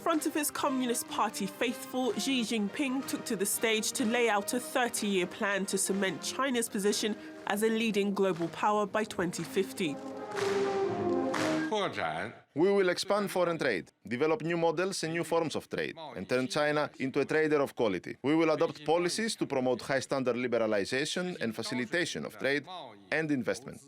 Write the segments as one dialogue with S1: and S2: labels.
S1: front of his Communist Party faithful, Xi Jinping took to the stage to lay out a 30-year plan to cement China's position as a leading global power by 2050.
S2: We will expand foreign trade, develop new models and new forms of trade, and turn China into a trader of quality. We will adopt policies to promote high-standard liberalization and facilitation of trade and investment.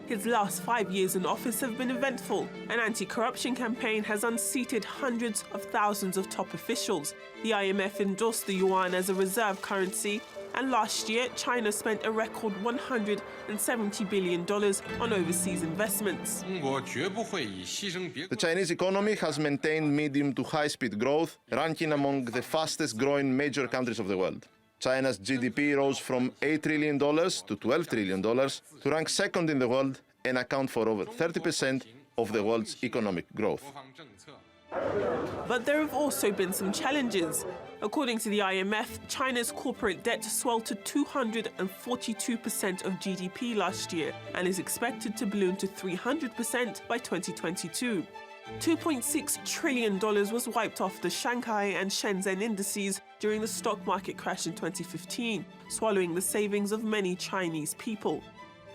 S1: His last 5 years in office have been eventful. An anti-corruption campaign has unseated hundreds of thousands of top officials. The IMF endorsed the yuan as a reserve currency, and last year, China spent a record $170 billion on overseas investments.
S2: The Chinese economy has maintained medium to high-speed growth, ranking among the fastest-growing major countries of the world. China's GDP rose from $8 trillion to $12 trillion to rank second in the world and account for over 30% of the world's economic growth.
S1: But there have also been some challenges. According to the IMF, China's corporate debt swelled to 242% of GDP last year and is expected to balloon to 300% by 2022. $2.6 trillion was wiped off the Shanghai and Shenzhen indices during the stock market crash in 2015, swallowing the savings of many Chinese people.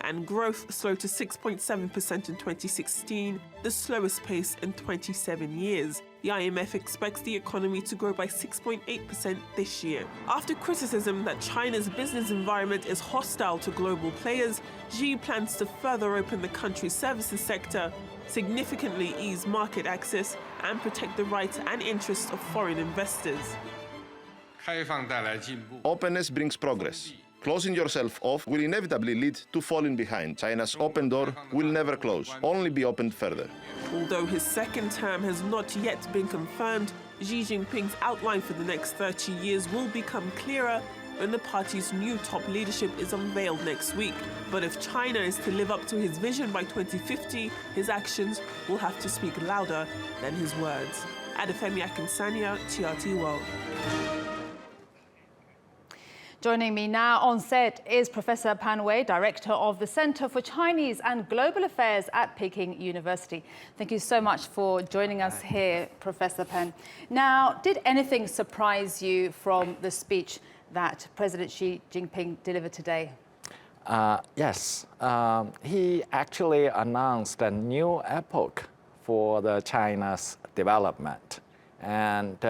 S1: And growth slowed to 6.7% in 2016, the slowest pace in 27 years. The IMF expects the economy to grow by 6.8% this year. After criticism that China's business environment is hostile to global players, Xi plans to further open the country's services sector, significantly ease market access, and protect the rights and interests of foreign investors.
S2: Openness brings progress. Closing yourself off will inevitably lead to falling behind. China's open door will never close, only be opened further.
S1: Although his second term has not yet been confirmed, Xi Jinping's outline for the next 30 years will become clearer when the party's new top leadership is unveiled next week. But if China is to live up to his vision by 2050, his actions will have to speak louder than his words. Adefemi Akinsanya, TRT World.
S3: Joining me now on set is Professor Pan Wei, Director of the Center for Chinese and Global Affairs at Peking University. Thank you so much for joining us here, Professor Pan. Now, did anything surprise you from the speech that President Xi Jinping delivered today?
S4: Yes. He actually announced a new epoch for the China's development and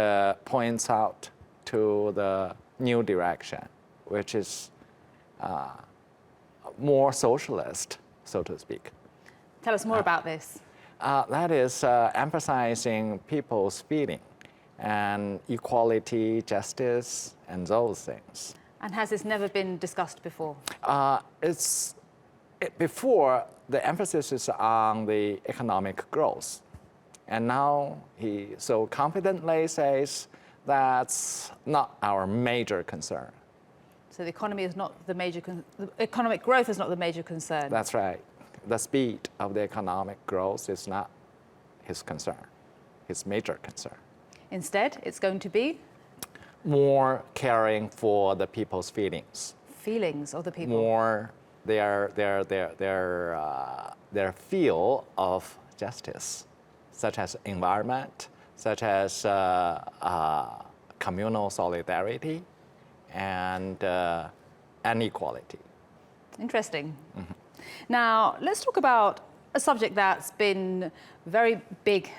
S4: points out to the new direction, which is more socialist, so to speak.
S3: Tell us more about this.
S4: That is emphasizing people's feeling and equality, justice, and those things.
S3: And has this never been discussed before?
S4: Before, the emphasis is on the economic growth. And now he so confidently says that's not our major concern.
S3: So the economy is not the major economic growth is not the major concern.
S4: That's right. The speed of the economic growth is not his concern, his major concern.
S3: Instead, it's going to be
S4: more caring for the people's feelings.
S3: Feelings of the people.
S4: More their feel of justice, such as environment, such as communal solidarity, and equality.
S3: Interesting. Mm-hmm. Now, let's talk about a subject that's been very big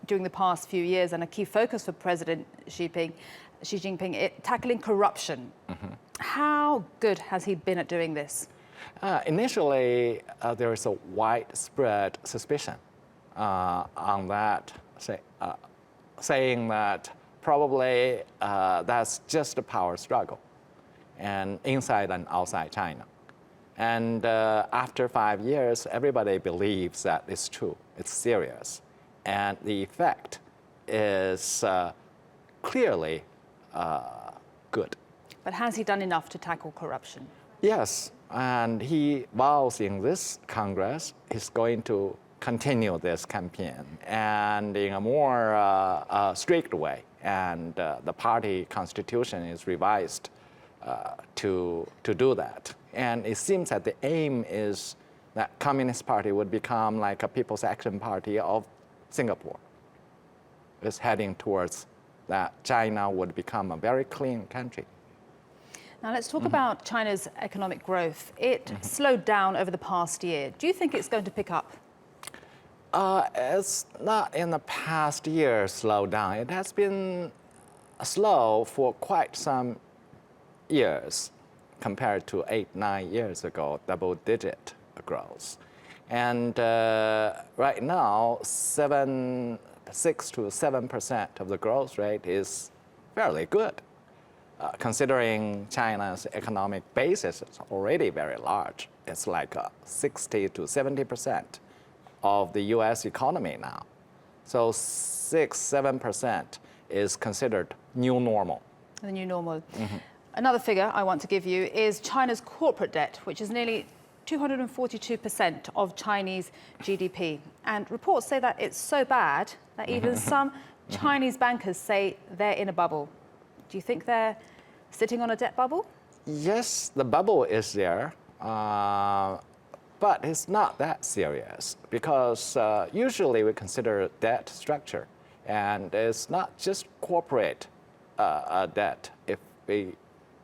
S3: during the past few years and a key focus for President Xi Jinping, tackling corruption. Mm-hmm. How good has he been at doing this?
S4: Initially, there is a widespread suspicion on that, saying that probably that's just a power struggle, and inside and outside China. And after 5 years, everybody believes that it's true, it's serious. And the effect is clearly good.
S3: But has he done enough to tackle corruption?
S4: Yes, and he vows in this Congress he's going to continue this campaign and in a more strict way. And the party constitution is revised to do that. And it seems that the aim is that Communist Party would become like a People's Action Party of Singapore. is heading towards that China would become a very clean country.
S3: Now let's talk about China's economic growth. It slowed down over the past year. Do you think it's going to pick up?
S4: It's not in the past year slowed down. It has been slow for quite some years compared to 8-9 years ago, double-digit growth. And right now, 6 to 7% of the growth rate is fairly good. Considering China's economic basis is already very large. It's like 60 to 70% of the US economy now. So 6-7% is considered new normal.
S3: The new normal. Another figure I want to give you is China's corporate debt, which is nearly 242% of Chinese GDP. And reports say that it's so bad that even some Chinese bankers say they're in a bubble. Do you think they're sitting on a debt bubble?
S4: Yes, the bubble is there, but it's not that serious because usually we consider debt structure, and it's not just corporate debt. If we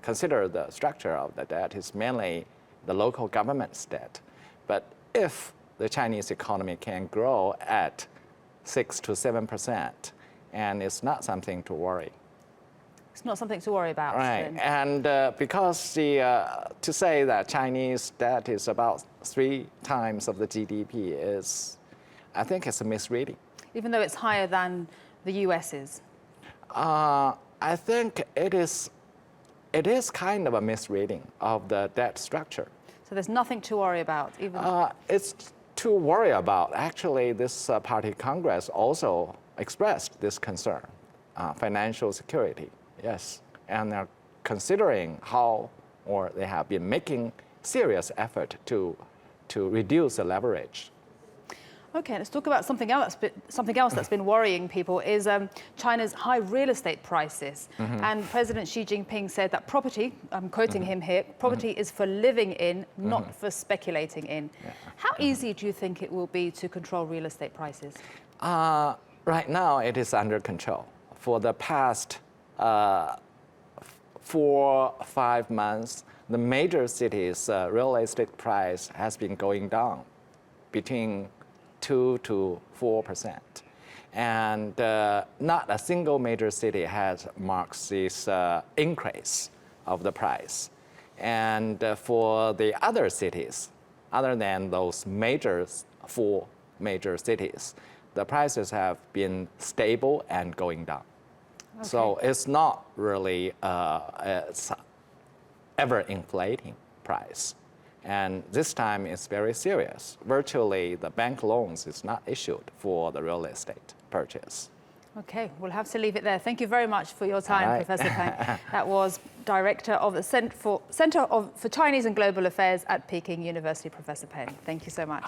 S4: consider the structure of the debt, it's mainly the local government's debt. But if the Chinese economy can grow at 6 to 7%, and it's not something to worry.
S3: It's not something to worry about.
S4: Right, and because to say that Chinese debt is about 3 times of the GDP is, I think it's a misreading.
S3: Even though it's higher than the US's?
S4: I think it is kind of a misreading of the debt structure.
S3: So there's nothing to worry about, even?
S4: It's to worry about. Actually, this party Congress also expressed this concern, financial security. Yes, and they're considering how, or they have been making serious effort to reduce the leverage.
S3: Okay, let's talk about something else that's been worrying people is China's high real estate prices. And President Xi Jinping said that property, I'm quoting him here, property is for living in, not for speculating in. How easy do you think it will be to control real estate prices?
S4: Right now, it is under control. For the past 4-5 months, the major cities' real estate price has been going down between 2 to 4%. And not a single major city has marked this increase of the price. And for the other cities, other than those 4 major cities, the prices have been stable and going down. Okay. So it's not really it's ever inflating price. And this time it's very serious. Virtually, the bank loans is not issued for the real estate purchase.
S3: Okay, we'll have to leave it there. Thank you very much for your time, Professor Peng. That was Director of the Center for Chinese and Global Affairs at Peking University, Professor Peng. Thank you so much.